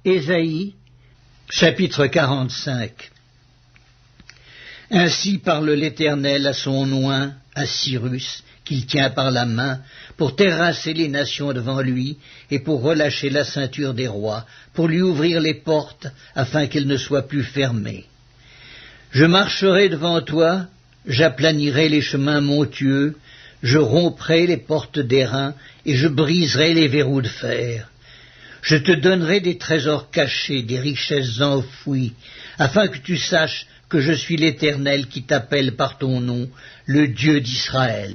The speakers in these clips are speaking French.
Ésaïe, chapitre 45. Ainsi parle l'Éternel à son oint, à Cyrus, qu'il tient par la main, pour terrasser les nations devant lui, et pour relâcher la ceinture des rois, pour lui ouvrir les portes, afin qu'elles ne soient plus fermées. Je marcherai devant toi, j'aplanirai les chemins montueux, je romprai les portes d'airain, et je briserai les verrous de fer. Je te donnerai des trésors cachés, des richesses enfouies, afin que tu saches que je suis l'Éternel qui t'appelle par ton nom, le Dieu d'Israël.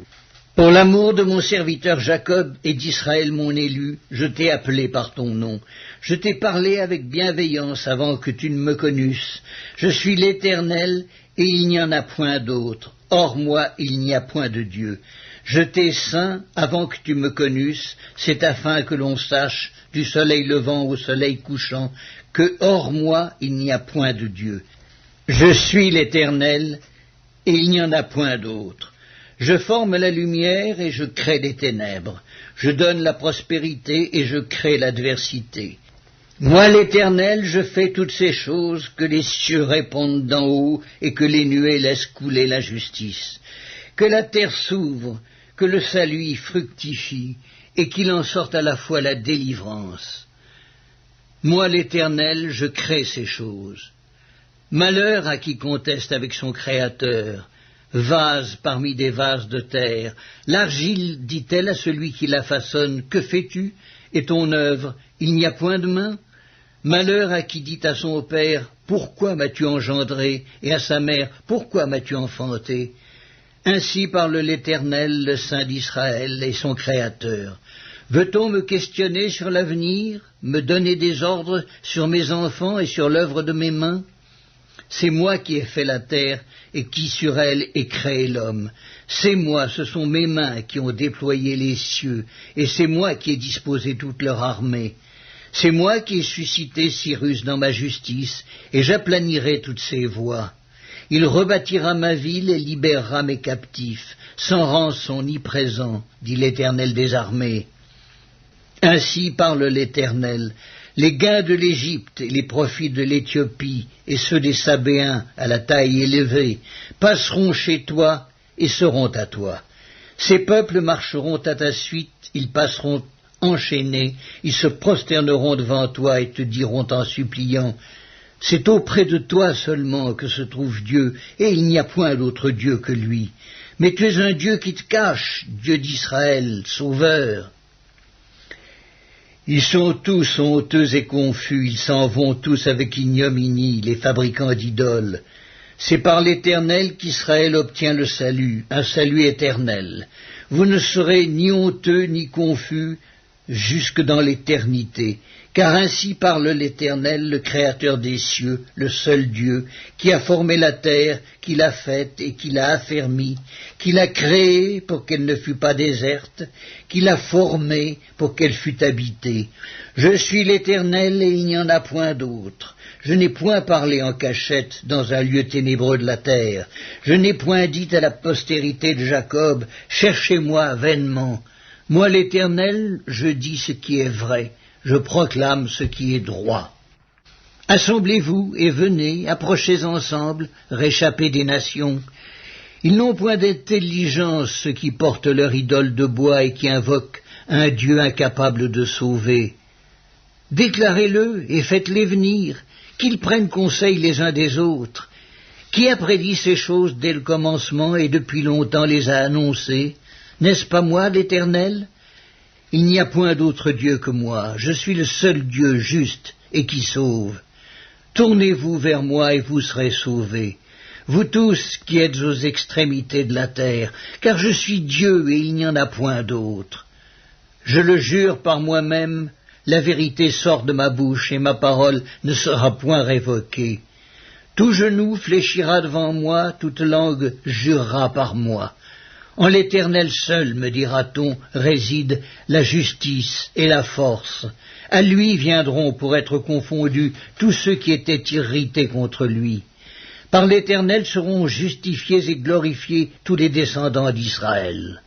Pour l'amour de mon serviteur Jacob et d'Israël mon élu, je t'ai appelé par ton nom. Je t'ai parlé avec bienveillance avant que tu ne me connusses. Je suis l'Éternel, et il n'y en a point d'autre. Hors moi, il n'y a point de Dieu. Je t'ai ceint avant que tu me connusses, c'est afin que l'on sache, du soleil levant au soleil couchant, que hors moi, il n'y a point de Dieu. Je suis l'Éternel, et il n'y en a point d'autre. Je forme la lumière et je crée des ténèbres. Je donne la prospérité et je crée l'adversité. Moi, l'Éternel, je fais toutes ces choses, que les cieux répondent d'en haut et que les nuées laissent couler la justice. Que la terre s'ouvre, que le salut y fructifie et qu'il en sorte à la fois la délivrance. Moi, l'Éternel, je crée ces choses. Malheur à qui conteste avec son Créateur. Vase parmi des vases de terre, l'argile dit-elle à celui qui la façonne, que fais-tu? Et ton œuvre, il n'y a point de main? Malheur à qui dit à son père, pourquoi m'as-tu engendré? Et à sa mère, pourquoi m'as-tu enfanté? Ainsi parle l'Éternel, le Saint d'Israël et son Créateur. Veut-on me questionner sur l'avenir, me donner des ordres sur mes enfants et sur l'œuvre de mes mains? C'est moi qui ai fait la terre et qui sur elle ai créé l'homme. C'est moi, ce sont mes mains qui ont déployé les cieux, et c'est moi qui ai disposé toute leur armée. C'est moi qui ai suscité Cyrus dans ma justice, et j'aplanirai toutes ses voies. Il rebâtira ma ville et libérera mes captifs, sans rançon ni présent, dit l'Éternel des armées. Ainsi parle l'Éternel. Les gains de l'Égypte et les profits de l'Éthiopie et ceux des Sabéens à la taille élevée passeront chez toi et seront à toi. Ces peuples marcheront à ta suite, ils passeront enchaînés, ils se prosterneront devant toi et te diront en suppliant, « C'est auprès de toi seulement que se trouve Dieu, et il n'y a point d'autre Dieu que lui. Mais tu es un Dieu qui te cache, Dieu d'Israël, Sauveur. » Ils sont tous honteux et confus, ils s'en vont tous avec ignominie, les fabricants d'idoles. C'est par l'Éternel qu'Israël obtient le salut, un salut éternel. Vous ne serez ni honteux ni confus jusque dans l'éternité, car ainsi parle l'Éternel, le Créateur des cieux, le seul Dieu, qui a formé la terre, qui l'a faite et qui l'a affermie, qui l'a créée pour qu'elle ne fût pas déserte, qui l'a formée pour qu'elle fût habitée. Je suis l'Éternel et il n'y en a point d'autre. Je n'ai point parlé en cachette dans un lieu ténébreux de la terre. Je n'ai point dit à la postérité de Jacob, cherchez-moi vainement. Moi l'Éternel, je dis ce qui est vrai. Je proclame ce qui est droit. Assemblez-vous et venez, approchez ensemble, réchappez des nations. Ils n'ont point d'intelligence, ceux qui portent leur idole de bois et qui invoquent un Dieu incapable de sauver. Déclarez-le et faites-les venir, qu'ils prennent conseil les uns des autres. Qui a prédit ces choses dès le commencement et depuis longtemps les a annoncées? N'est-ce pas moi, l'Éternel? Il n'y a point d'autre Dieu que moi, je suis le seul Dieu juste et qui sauve. Tournez-vous vers moi et vous serez sauvés, vous tous qui êtes aux extrémités de la terre, car je suis Dieu et il n'y en a point d'autre. Je le jure par moi-même, la vérité sort de ma bouche et ma parole ne sera point révoquée. Tout genou fléchira devant moi, toute langue jurera par moi. En l'Éternel seul, me dira-t-on, réside la justice et la force. À lui viendront pour être confondus tous ceux qui étaient irrités contre lui. Par l'Éternel seront justifiés et glorifiés tous les descendants d'Israël.